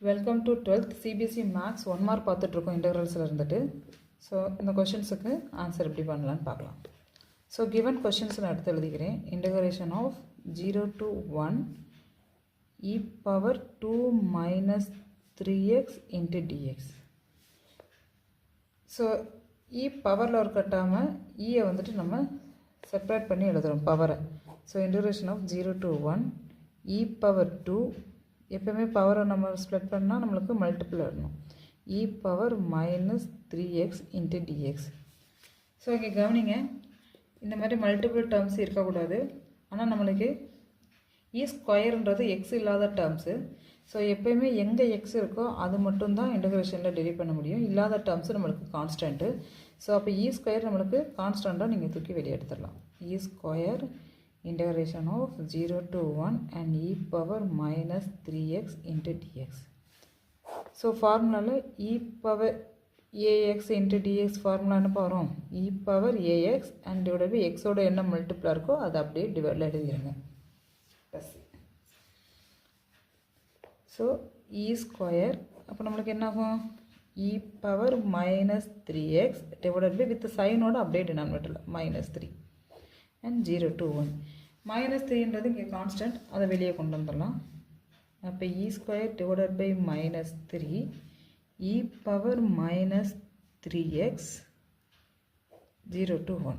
Welcome to 12th CBSE maths 1 mark பார்த்துட்ருக்கோம் இன்டெக்ரல்ஸில் இருந்துட்டு. ஸோ இந்த கொஷின்ஸுக்கு ஆன்சர் எப்படி பண்ணலான்னு பார்க்கலாம். ஸோ கிவன் கொஷின்ஸ் நான் எடுத்து எழுதிக்கிறேன். Integration of 0 to 1 e power 2 minus 3x into dx. So e பவரில் ஒரு கட்டாமல் ஈயை வந்துட்டு நம்ம செப்பரேட் பண்ணி எழுதுகிறோம் பவரை. So integration of 0 to 1 e power 2, எப்போயுமே பவரை நம்ம ஸ்ப்ளிட் பண்ணால் நம்மளுக்கு மல்டிபிள் வரணும். e power minus 3x into dx. So இங்கே கவனிங்க, இந்த மாதிரி மல்டிபிள் டேர்ம்ஸ் இருக்கக்கூடாது. ஆனால் நம்மளுக்கு இ ஸ்கொயருன்றது எக்ஸ் இல்லாத டேர்ம்ஸு. ஸோ எப்போயுமே எங்கே எக்ஸ் இருக்கோ அது மட்டும்தான் இன்டெகிரேஷனில் டெரிவ் பண்ண முடியும். இல்லாத டேர்ம்ஸு நம்மளுக்கு கான்ஸ்டன்ட்டு. ஸோ அப்போ இ ஸ்கொயர் நம்மளுக்கு கான்ஸ்டண்ட்டாக நீங்கள் தூக்கி வெளியே எடுத்துடலாம். இ square integration of 0 to 1 and e power minus 3x into dx. So formula e power ax into dx formula என்ன வரும்? e power ax and divided by x ஓட என்ன மல்டிப்ளா இருக்கோ அதை அப்படியே டிவைடில் எழுதிடுங்க. ஸோ e ஸ்கொயர் அப்போ நம்மளுக்கு என்ன ஆகும்? e power minus 3x divided by with சைனோட அப்படியே டினாமினேட்டரில் மைனஸ் 3 and 0 to 1. மைனஸ் 3ன்றது இங்கே கான்ஸ்டன்ட், அதை வெளியே கொண்டு வந்துடலாம். அப்போ e square divided by minus 3 e power minus 3x 0 to 1.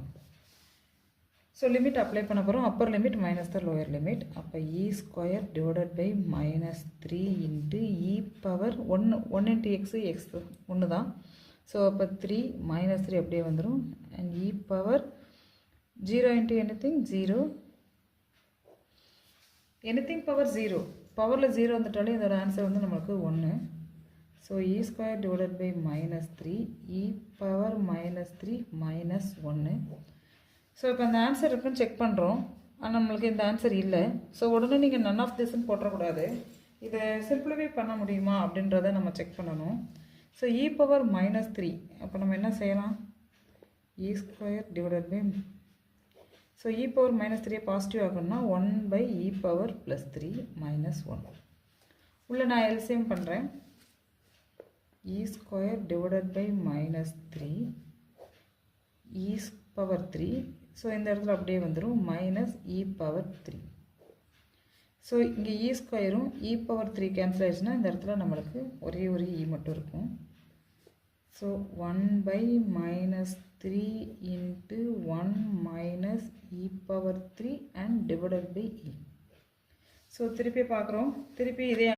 So limit apply பண்ண போகிறோம். Upper limit minus the lower limit. அப்போ e square divided by minus 3 into e power 1 into x X ஒன்று தான். ஸோ அப்போ 3 minus 3 அப்படியே வந்துடும். And e power 0 into anything 0, anything power 0, பவரில் 0 வந்துட்டாலே இதோட ஆன்சர் வந்து நம்மளுக்கு 1. So e square divided by minus 3 e power minus 3 minus 1. So இப்போ அந்த ஆன்சர் இருக்குன்னு செக் பண்ணுறோம். ஆனால் நம்மளுக்கு இந்த ஆன்சர் இல்லை. ஸோ உடனே நீங்கள் நன் ஆஃப் திஸ்ன்னு போட்டக்கூடாது. இதை சிம்பிளிஃபை பண்ண முடியுமா அப்படின்றத நம்ம செக் பண்ணணும். ஸோ இ பவர் மைனஸ் 3 அப்போ நம்ம என்ன செய்யலாம்? E square divided by, so e power minus 3 positive ஆகணும்னா 1 by e power plus 3 minus 1. உள்ள நான் எல்சிஎம் பண்ணுறேன். E square divided by minus 3 e power 3. So இந்த இடத்துல அப்படியே வந்துடும் மைனஸ் இ பவர் 3. ஸோ இங்கே இ ஸ்கொயரும் இ பவர் 3 கேன்சல் ஆயிடுச்சுன்னா இந்த இடத்துல நம்மளுக்கு ஒரே ஒரு இ மட்டும் இருக்கும். So 1 by minus 3 into 1 minus e power 3 and divided by e. So திருப்பி பார்க்குறோம். திருப்பி இதே